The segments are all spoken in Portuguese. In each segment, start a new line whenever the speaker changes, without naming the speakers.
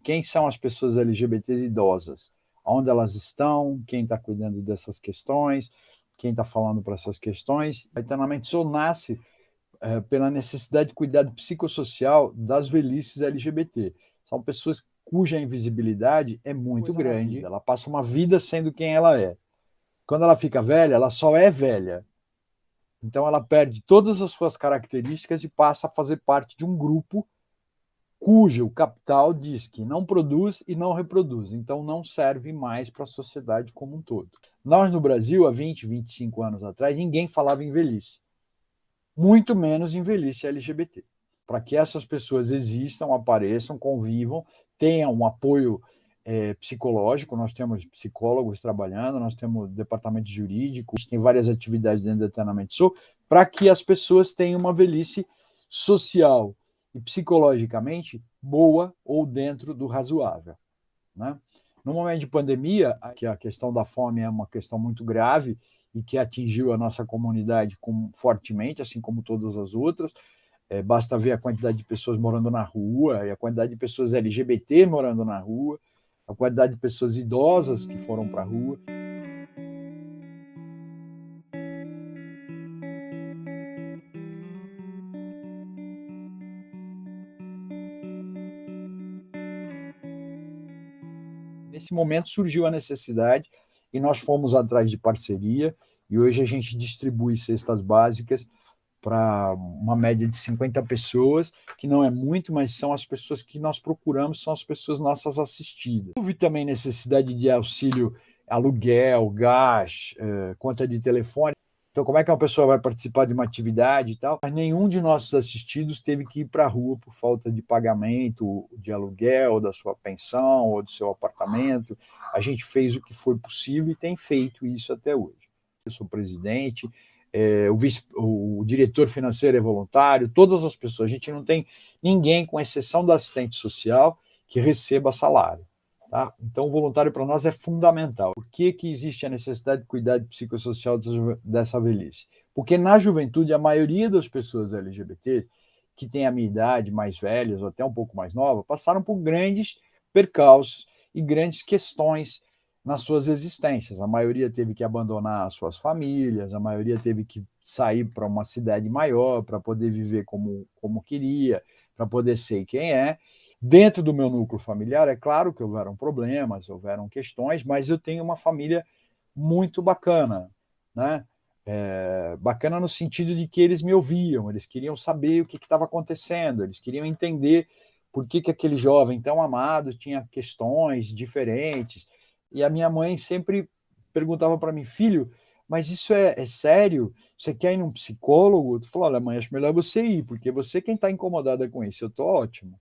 quem são as pessoas LGBTs idosas, onde elas estão, quem está cuidando dessas questões, quem está falando para essas questões. A Eternamente Sou nasce pela necessidade de cuidado psicossocial das velhices LGBT. São pessoas cuja invisibilidade é muito grande. Ela passa uma vida sendo quem ela é. Quando ela fica velha, ela só é velha. Então ela perde todas as suas características e passa a fazer parte de um grupo cujo capital diz que não produz e não reproduz, então não serve mais para a sociedade como um todo. Nós no Brasil, há 20, 25 anos atrás, ninguém falava em velhice, muito menos em velhice LGBT. Para que essas pessoas existam, apareçam, convivam, tenham um apoio psicológico, nós temos psicólogos trabalhando, nós temos departamento jurídico, a gente tem várias atividades dentro do Eternamente Sou, para que as pessoas tenham uma velhice social e psicologicamente boa ou dentro do razoável, né? No momento de pandemia, que a questão da fome é uma questão muito grave e que atingiu a nossa comunidade fortemente, assim como todas as outras, basta ver a quantidade de pessoas morando na rua, e a quantidade de pessoas LGBT morando na rua, a quantidade de pessoas idosas que foram para a rua. Nesse momento surgiu a necessidade e nós fomos atrás de parceria e hoje a gente distribui cestas básicas para uma média de 50 pessoas, que não é muito, mas são as pessoas que nós procuramos, são as pessoas nossas assistidas. Houve também necessidade de auxílio, aluguel, gás, conta de telefone. Então, como é que uma pessoa vai participar de uma atividade e tal? Mas nenhum de nossos assistidos teve que ir para a rua por falta de pagamento de aluguel, da sua pensão ou do seu apartamento. A gente fez o que foi possível e tem feito isso até hoje. Eu sou presidente, o diretor financeiro é voluntário, todas as pessoas. A gente não tem ninguém, com exceção do assistente social, que receba salário. Tá? Então, o voluntário para nós é fundamental. Por que existe a necessidade de cuidado psicossocial dessa velhice? Porque na juventude, a maioria das pessoas LGBT, que tem a minha idade, mais velhas ou até um pouco mais novas, passaram por grandes percalços e grandes questões nas suas existências. A maioria teve que abandonar as suas famílias, a maioria teve que sair para uma cidade maior para poder viver como queria, para poder ser quem é. Dentro do meu núcleo familiar, é claro que houveram problemas, houveram questões, mas eu tenho uma família muito bacana, né? Bacana no sentido de que eles me ouviam, eles queriam saber o que estava acontecendo, eles queriam entender por que aquele jovem tão amado tinha questões diferentes. E a minha mãe sempre perguntava para mim, filho, mas isso é sério? Você quer ir num psicólogo? Tu falou, olha, mãe, acho melhor você ir, porque você quem está incomodada com isso, eu estou ótimo.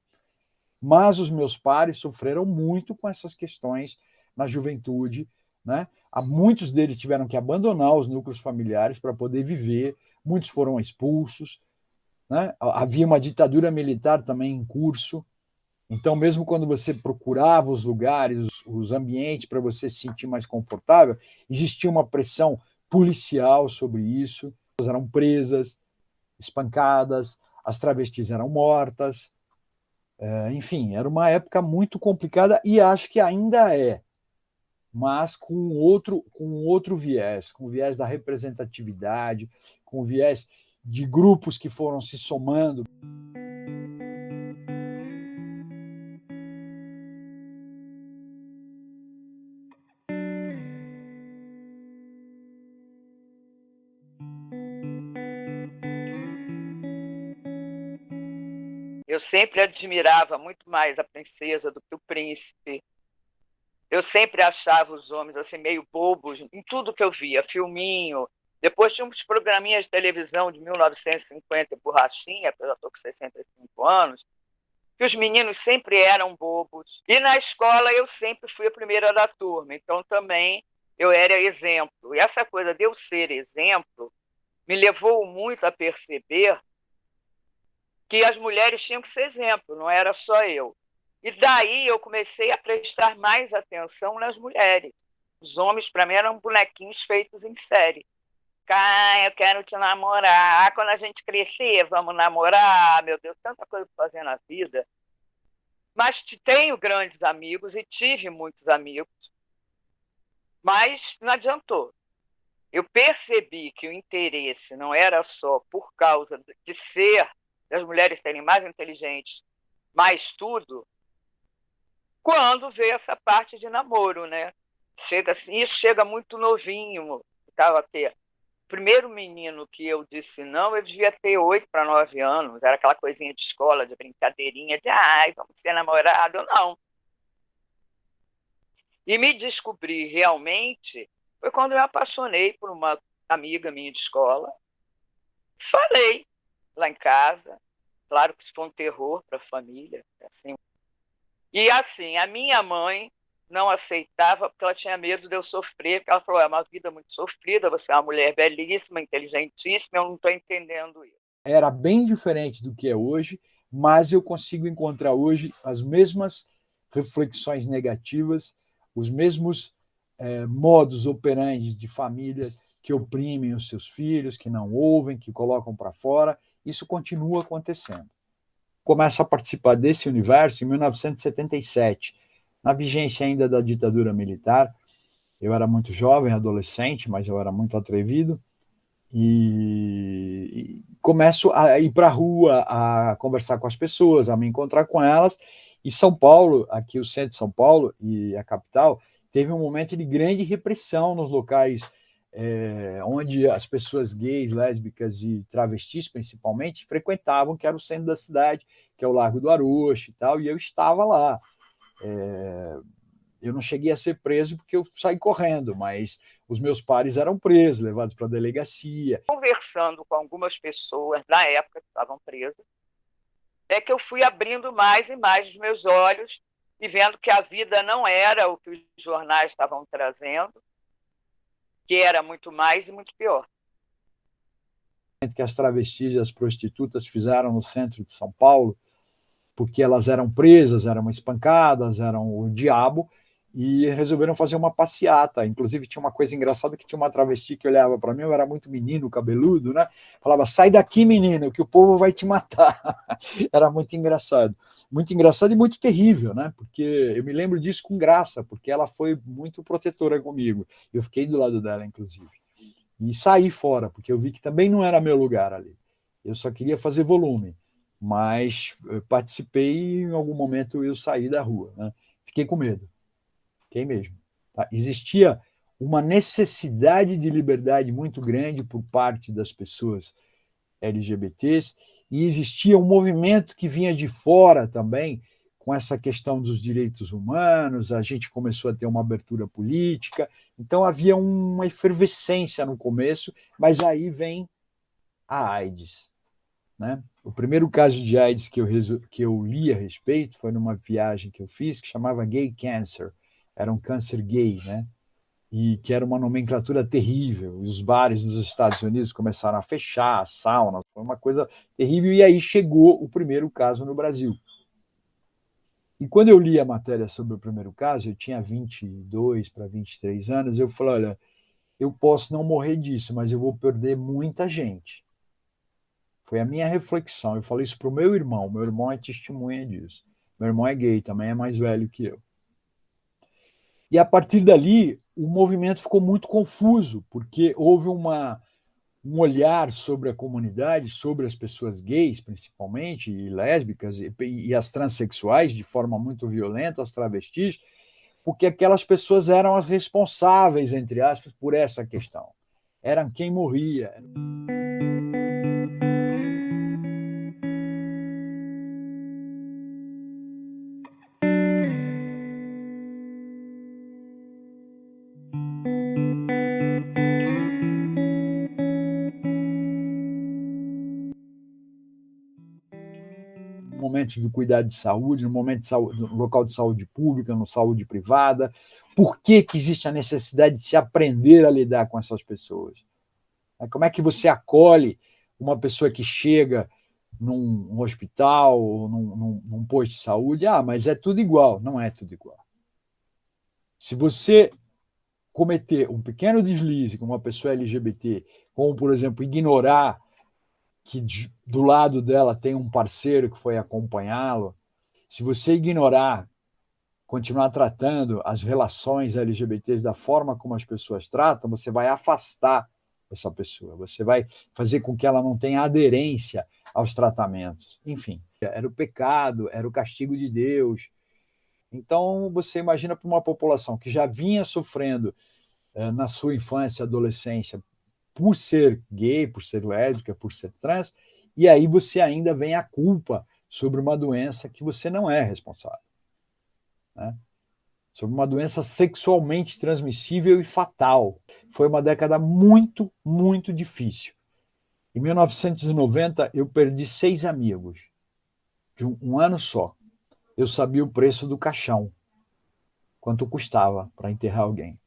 Mas os meus pares sofreram muito com essas questões na juventude, né? Muitos deles tiveram que abandonar os núcleos familiares para poder viver, muitos foram expulsos, né? Havia uma ditadura militar também em curso, então mesmo quando você procurava os lugares, os ambientes para você se sentir mais confortável, existia uma pressão policial sobre isso, as eram presas, espancadas, as travestis eram mortas, enfim, era uma época muito complicada e acho que ainda é, mas com outro viés, com o viés da representatividade, com o viés de grupos que foram se somando.
Eu sempre admirava muito mais a princesa do que o príncipe. Eu sempre achava os homens assim meio bobos em tudo que eu via, filminho. Depois tinha uns programinhas de televisão de 1950, borrachinha, porque eu já estou com 65 anos, que os meninos sempre eram bobos. E na escola eu sempre fui a primeira da turma, então também eu era exemplo. E essa coisa de eu ser exemplo me levou muito a perceber que as mulheres tinham que ser exemplo, não era só eu. E daí eu comecei a prestar mais atenção nas mulheres. Os homens, para mim, eram bonequinhos feitos em série. Eu quero te namorar. Quando a gente crescer, vamos namorar. Meu Deus, tanta coisa para fazer na vida. Mas tenho grandes amigos e tive muitos amigos, mas não adiantou. Eu percebi que o interesse não era só por causa de ser, das mulheres serem mais inteligentes, mais tudo, quando veio essa parte de namoro, né? Isso chega muito novinho. Estava a ter. O primeiro menino que eu disse não, eu devia ter 8 para 9 anos. Era aquela coisinha de escola, de brincadeirinha, de ai, vamos ser namorado. Eu não. E me descobri realmente foi quando eu me apaixonei por uma amiga minha de escola. Falei lá em casa. Claro que isso foi um terror para a família. Assim. E assim, a minha mãe não aceitava porque ela tinha medo de eu sofrer, porque ela falou, é uma vida muito sofrida, você é uma mulher belíssima, inteligentíssima, eu não estou entendendo isso.
Era bem diferente do que é hoje, mas eu consigo encontrar hoje as mesmas reflexões negativas, os mesmos modus operandi de famílias que oprimem os seus filhos, que não ouvem, que colocam para fora. Isso continua acontecendo. Começo a participar desse universo em 1977, na vigência ainda da ditadura militar. Eu era muito jovem, adolescente, mas eu era muito atrevido. E começo a ir para a rua, a conversar com as pessoas, a me encontrar com elas. E São Paulo, aqui o centro de São Paulo e a capital, teve um momento de grande repressão nos locais onde as pessoas gays, lésbicas e travestis, principalmente, frequentavam, que era o centro da cidade, que é o Largo do Arocho e tal, e eu estava lá. Eu não cheguei a ser preso porque eu saí correndo, mas os meus pares eram presos, levados para a delegacia.
Conversando com algumas pessoas na época que estavam presas, é que eu fui abrindo mais e mais os meus olhos e vendo que a vida não era o que os jornais estavam trazendo, que era muito mais e muito pior.
Que as travestis e as prostitutas fizeram no centro de São Paulo, porque elas eram presas, eram espancadas, eram o diabo, e resolveram fazer uma passeata. Inclusive, tinha uma coisa engraçada que tinha uma travesti que olhava para mim, eu era muito menino, cabeludo, né? Falava, sai daqui, menino, que o povo vai te matar. Era muito engraçado e muito terrível, né? Porque eu me lembro disso com graça, porque ela foi muito protetora comigo. Eu fiquei do lado dela, inclusive. E saí fora, porque eu vi que também não era meu lugar ali. Eu só queria fazer volume, mas participei e em algum momento eu saí da rua, né? Fiquei com medo. Fiquei mesmo. Tá? Existia uma necessidade de liberdade muito grande por parte das pessoas LGBTs e existia um movimento que vinha de fora também com essa questão dos direitos humanos, a gente começou a ter uma abertura política, então havia uma efervescência no começo, mas aí vem a AIDS. Né? O primeiro caso de AIDS que eu li a respeito foi numa viagem que eu fiz, que chamava Gay Cancer, era um câncer gay, né? E que era uma nomenclatura terrível. Os bares nos Estados Unidos começaram a fechar, a sauna, foi uma coisa terrível, e aí chegou o primeiro caso no Brasil. E quando eu li a matéria sobre o primeiro caso, eu tinha 22 para 23 anos, eu falei, olha, eu posso não morrer disso, mas eu vou perder muita gente. Foi a minha reflexão. Eu falei isso para o meu irmão é testemunha disso. Meu irmão é gay, também é mais velho que eu. E a partir dali, o movimento ficou muito confuso, porque houve um olhar sobre a comunidade, sobre as pessoas gays, principalmente, e lésbicas, e as transexuais, de forma muito violenta, as travestis, porque aquelas pessoas eram as responsáveis, entre aspas, por essa questão. Eram quem morria. Momentos do cuidado de saúde, no momento de saúde, no local de saúde pública, no saúde privada. Por que existe a necessidade de se aprender a lidar com essas pessoas? Como é que você acolhe uma pessoa que chega num hospital ou num posto de saúde? Ah, mas é tudo igual. Não é tudo igual. Se você cometer um pequeno deslize com uma pessoa LGBT, como, por exemplo, ignorar que do lado dela tem um parceiro que foi acompanhá-lo, Se você ignorar, continuar tratando as relações LGBTs da forma como as pessoas tratam, você vai afastar essa pessoa, você vai fazer com que ela não tenha aderência aos tratamentos. Enfim, era o pecado, era o castigo de Deus. Então, você imagina para uma população que já vinha sofrendo na sua infância, adolescência, por ser gay, por ser lésbica, por ser trans, e aí você ainda vem a culpa sobre uma doença que você não é responsável, né? Sobre uma doença sexualmente transmissível e fatal. Foi uma década muito, muito difícil. Em 1990, eu perdi 6 amigos, de um ano só. Eu sabia o preço do caixão, quanto custava para enterrar alguém.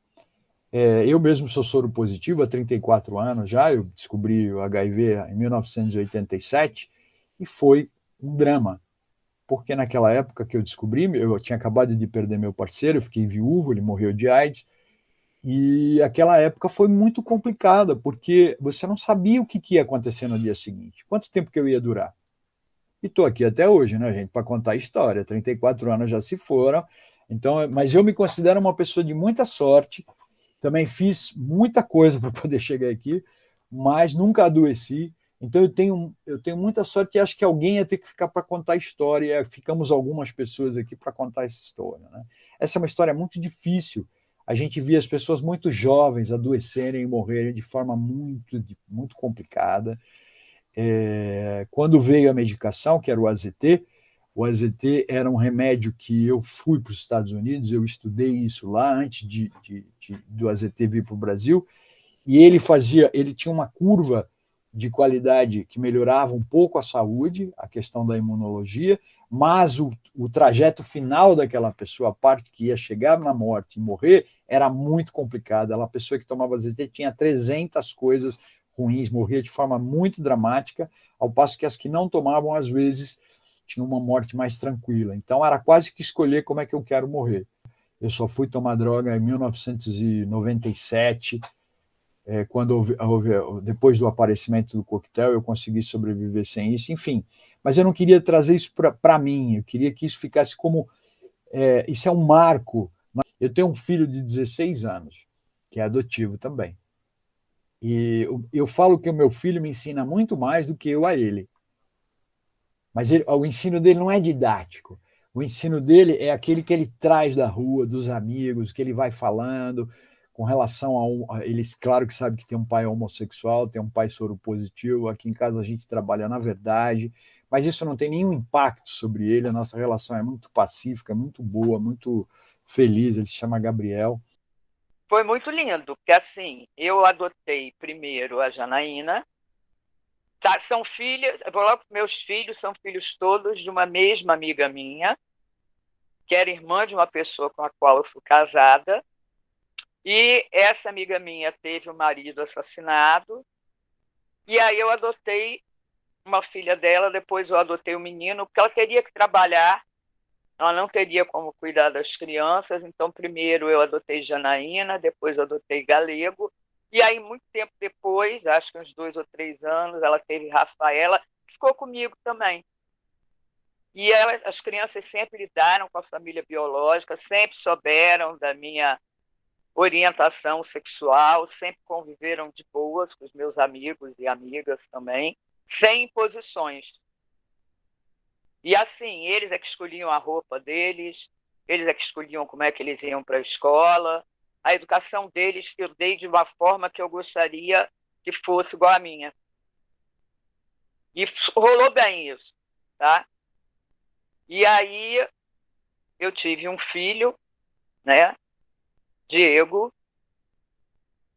Eu mesmo sou soro positivo há 34 anos já, eu descobri o HIV em 1987 e foi um drama, porque naquela época que eu descobri, eu tinha acabado de perder meu parceiro, eu fiquei viúvo, ele morreu de AIDS, e aquela época foi muito complicada, porque você não sabia o que ia acontecer no dia seguinte, quanto tempo que eu ia durar. E estou aqui até hoje, né, gente, para contar a história. 34 anos já se foram, então, mas eu me considero uma pessoa de muita sorte, também fiz muita coisa para poder chegar aqui, mas nunca adoeci. Então eu tenho muita sorte e acho que alguém ia ter que ficar para contar a história. Ficamos algumas pessoas aqui para contar essa história, né? Essa é uma história muito difícil. A gente via as pessoas muito jovens adoecerem e morrerem de forma muito, muito complicada. Quando veio a medicação, que era o AZT era um remédio que eu fui para os Estados Unidos, eu estudei isso lá antes do AZT vir para o Brasil, e ele tinha uma curva de qualidade que melhorava um pouco a saúde, a questão da imunologia, mas o trajeto final daquela pessoa, a parte que ia chegar na morte e morrer, era muito complicada. A pessoa que tomava AZT tinha 300 coisas ruins, morria de forma muito dramática, ao passo que as que não tomavam, às vezes, tinham uma morte mais tranquila. Então, era quase que escolher como é que eu quero morrer. Eu só fui tomar droga em 1997, quando depois do aparecimento do coquetel, eu consegui sobreviver sem isso, enfim. Mas eu não queria trazer isso para mim, eu queria que isso ficasse como... isso é um marco. Eu tenho um filho de 16 anos, que é adotivo também. E eu falo que o meu filho me ensina muito mais do que eu a ele. Mas o ensino dele não é didático. O ensino dele é aquele que ele traz da rua, dos amigos, que ele vai falando com relação eles, claro que sabe que tem um pai homossexual, tem um pai soro positivo, aqui em casa a gente trabalha na verdade, mas isso não tem nenhum impacto sobre ele, a nossa relação é muito pacífica, muito boa, muito feliz, ele se chama Gabriel.
Foi muito lindo, porque assim, eu adotei primeiro a Janaína, tá, são filhas, eu vou logo, meus filhos são filhos todos de uma mesma amiga minha, que era irmã de uma pessoa com a qual eu fui casada, e essa amiga minha teve o marido assassinado, e aí eu adotei uma filha dela, depois eu adotei o menino, porque ela teria que trabalhar, ela não teria como cuidar das crianças, então primeiro eu adotei Janaína, depois eu adotei Galego, e aí muito tempo depois, acho que uns 2 ou 3 anos, ela teve Rafaela, que ficou comigo também. E as crianças sempre lidaram com a família biológica, sempre souberam da minha orientação sexual, sempre conviveram de boas com os meus amigos e amigas também, sem imposições. E assim, eles é que escolhiam a roupa deles, eles é que escolhiam como é que eles iam para a escola. A educação deles eu dei de uma forma que eu gostaria que fosse igual à minha. E rolou bem isso, tá? E aí eu tive um filho, né, Diego,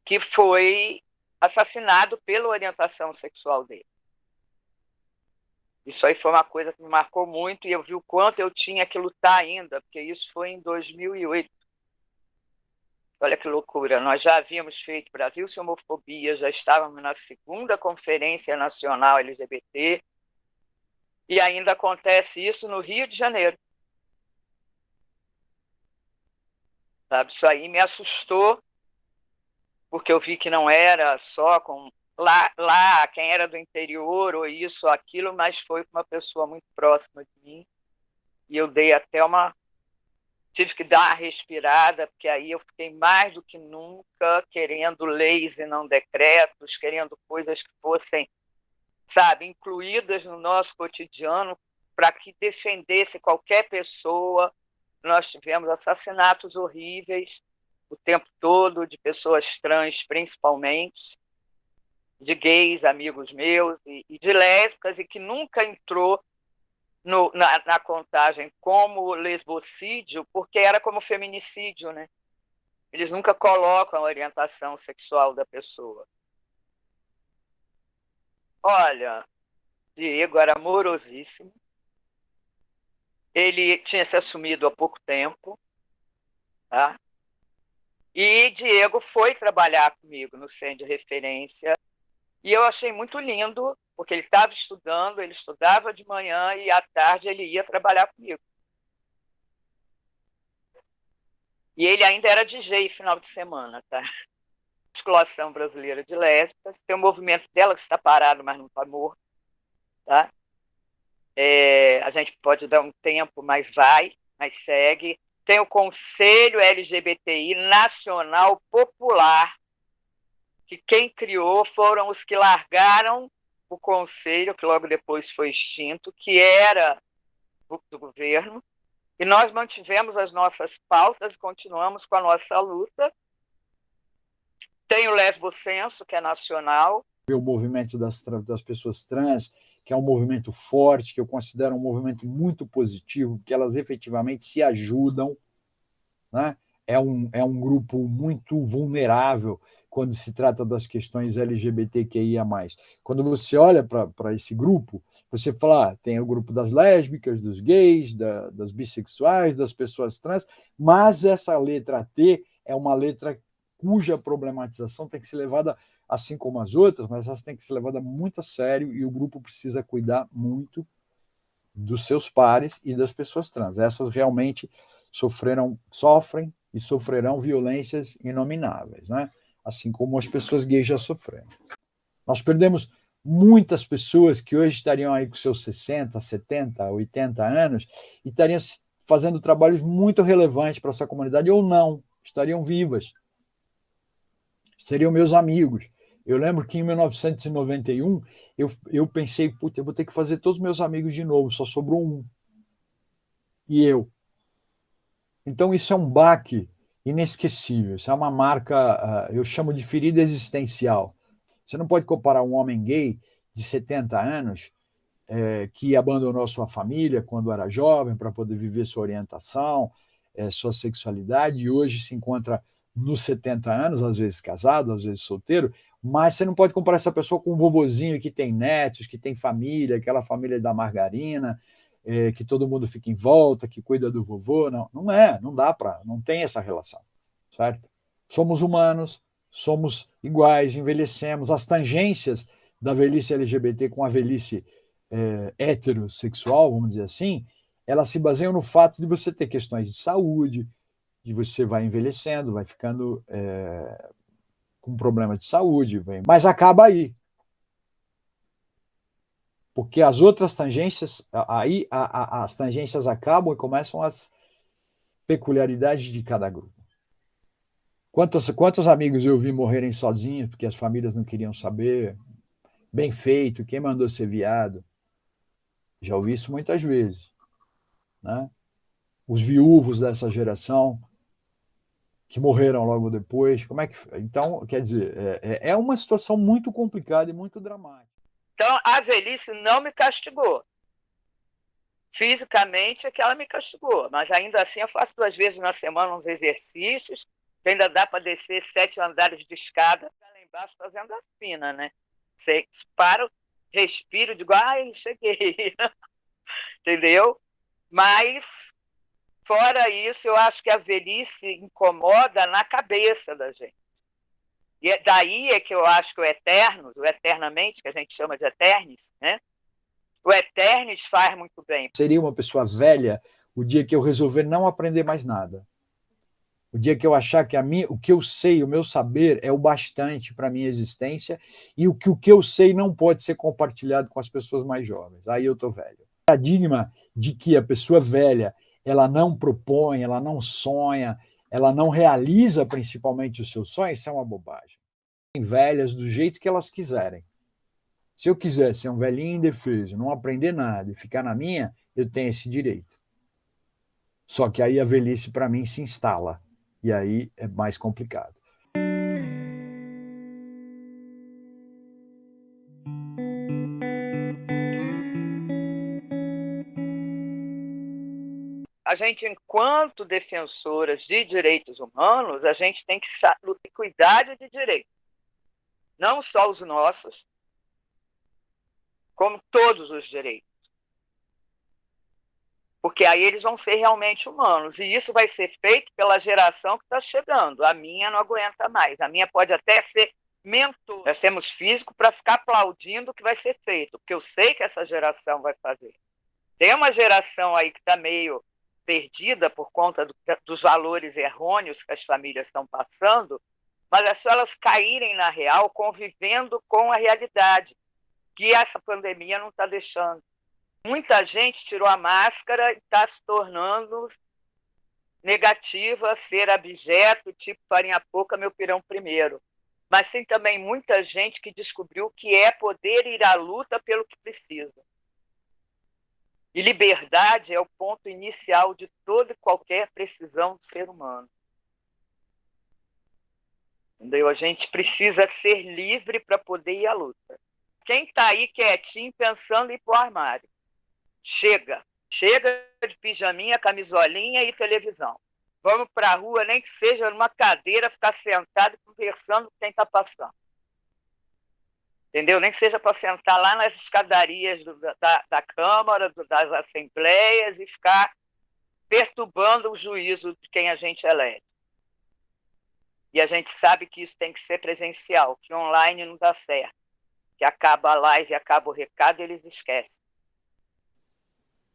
que foi assassinado pela orientação sexual dele. Isso aí foi uma coisa que me marcou muito e eu vi o quanto eu tinha que lutar ainda, porque isso foi em 2008. Olha que loucura, nós já havíamos feito Brasil Sem Homofobia, já estávamos na segunda Conferência Nacional LGBT e ainda acontece isso no Rio de Janeiro. Sabe? Isso aí me assustou, porque eu vi que não era só com lá quem era do interior ou isso ou aquilo, mas foi com uma pessoa muito próxima de mim. e eu dei até tive que dar uma respirada, porque aí eu fiquei mais do que nunca querendo leis e não decretos, querendo coisas que fossem, sabe, incluídas no nosso cotidiano para que defendesse qualquer pessoa. Nós tivemos assassinatos horríveis o tempo todo, de pessoas trans principalmente, de gays, amigos meus, e de lésbicas, e que nunca entrou na contagem como lesbocídio, porque era como feminicídio, né? Eles nunca colocam a orientação sexual da pessoa. Olha, Diego era amorosíssimo. Ele tinha se assumido há pouco tempo, tá? E Diego foi trabalhar comigo no Centro de Referência, e eu achei muito lindo, porque ele estava estudando, ele estudava de manhã e à tarde ele ia trabalhar comigo. E ele ainda era DJ final de semana, tá? Articulação Brasileira de Lésbicas, tem um movimento dela que está parado, mas não está morto, tá? A gente pode dar um tempo, mas segue. Tem o Conselho LGBTI Nacional Popular, que quem criou foram os que largaram o conselho, que logo depois foi extinto, que era do governo, e nós mantivemos as nossas pautas e continuamos com a nossa luta. Tem o Lesbocenso, que é nacional.
O movimento das pessoas trans, que é um movimento forte, que eu considero um movimento muito positivo, que elas efetivamente se ajudam, né? É um grupo muito vulnerável quando se trata das questões LGBTQIA+. Quando você olha para esse grupo, você fala, tem o grupo das lésbicas, dos gays, das bissexuais, das pessoas trans, mas essa letra T é uma letra cuja problematização tem que ser levada, assim como as outras, mas elas têm que ser levadas muito a sério, e o grupo precisa cuidar muito dos seus pares e das pessoas trans. Essas realmente sofrem e sofrerão violências inomináveis, né? Assim como as pessoas gays já sofreram. Nós perdemos muitas pessoas que hoje estariam aí com seus 60, 70, 80 anos e estariam fazendo trabalhos muito relevantes para essa comunidade, ou não, estariam vivas. Seriam meus amigos. Eu lembro que em 1991 eu pensei, eu vou ter que fazer todos os meus amigos de novo, só sobrou um. E eu. Então, isso é um baque inesquecível, isso é uma marca, eu chamo de ferida existencial. Você não pode comparar um homem gay de 70 anos, que abandonou sua família quando era jovem para poder viver sua orientação, sua sexualidade, e hoje se encontra nos 70 anos, às vezes casado, às vezes solteiro, mas você não pode comparar essa pessoa com um vovozinho que tem netos, que tem família, aquela família da margarina, que todo mundo fica em volta, que cuida do vovô. Não dá para, não tem essa relação, certo? Somos humanos, somos iguais, envelhecemos. As tangências da velhice LGBT com a velhice heterossexual, vamos dizer assim, elas se baseiam no fato de você ter questões de saúde, de você vai envelhecendo, vai ficando com problemas de saúde, mas acaba aí. Porque as outras tangências, aí as tangências acabam e começam as peculiaridades de cada grupo. Quantos amigos eu vi morrerem sozinhos porque as famílias não queriam saber? Bem feito, quem mandou ser viado? Já ouvi isso muitas vezes, né? Os viúvos dessa geração que morreram logo depois, como é que... Então, quer dizer, é uma situação muito complicada e muito dramática.
Então, a velhice não me castigou. Fisicamente é que ela me castigou, mas ainda assim eu faço 2 vezes na semana uns exercícios, que ainda dá para descer 7 andares de escada, lá embaixo fazendo a fina, né? Você para, respiro, digo, ai, cheguei. Entendeu? Mas, fora isso, eu acho que a velhice incomoda na cabeça da gente. E daí é que eu acho que o eternamente, que a gente chama de eternis, né? O eternis faz muito bem.
Seria uma pessoa velha o dia que eu resolver não aprender mais nada. O dia que eu achar que o que eu sei, o meu saber é o bastante para a minha existência, e o que eu sei não pode ser compartilhado com as pessoas mais jovens. Aí eu estou velho. paradigma de que a pessoa velha ela não propõe, ela não sonha, ela não realiza principalmente os seus sonhos, isso é uma bobagem. Tem velhas do jeito que elas quiserem. Se eu quiser ser um velhinho indefeso, não aprender nada e ficar na minha, eu tenho esse direito. Só que aí a velhice, para mim, se instala. E aí é mais complicado.
A gente, enquanto defensoras de direitos humanos, a gente tem que cuidar de direitos. Não só os nossos, como todos os direitos. Porque aí eles vão ser realmente humanos. E isso vai ser feito pela geração que está chegando. A minha não aguenta mais. A minha pode até ser mentor. Nós temos físico para ficar aplaudindo o que vai ser feito, porque eu sei que essa geração vai fazer. Tem uma geração aí que está meio perdida por conta dos valores errôneos que as famílias estão passando, mas é só elas caírem na real, convivendo com a realidade, que essa pandemia não está deixando. Muita gente tirou a máscara e está se tornando negativa, ser abjeto, tipo farinha pouca, meu pirão primeiro. Mas tem também muita gente que descobriu que é poder ir à luta pelo que precisa. E liberdade é o ponto inicial de toda e qualquer precisão do ser humano. Entendeu? A gente precisa ser livre para poder ir à luta. Quem está aí quietinho pensando em ir para o armário? Chega de pijaminha, camisolinha e televisão. Vamos para a rua, nem que seja numa cadeira, ficar sentado e conversando com quem está passando. Entendeu? Nem que seja para sentar lá nas escadarias da Câmara, das assembleias e ficar perturbando o juízo de quem a gente elege. E a gente sabe que isso tem que ser presencial, que online não dá certo. Que acaba a live, acaba o recado e eles esquecem.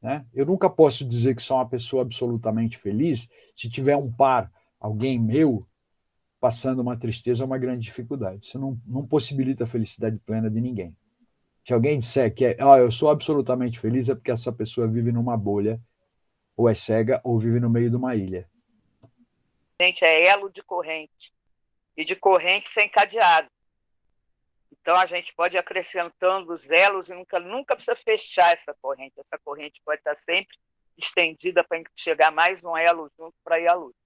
Né? Eu nunca posso dizer que sou uma pessoa absolutamente feliz se tiver um par, alguém meu, passando uma tristeza ou uma grande dificuldade. Isso não possibilita a felicidade plena de ninguém. Se alguém disser que eu sou absolutamente feliz, é porque essa pessoa vive numa bolha, ou é cega, ou vive no meio de uma ilha.
A gente é elo de corrente, e de corrente sem cadeado. Então, a gente pode ir acrescentando os elos e nunca precisa fechar essa corrente. Essa corrente pode estar sempre estendida para chegar mais um elo junto para ir à luta.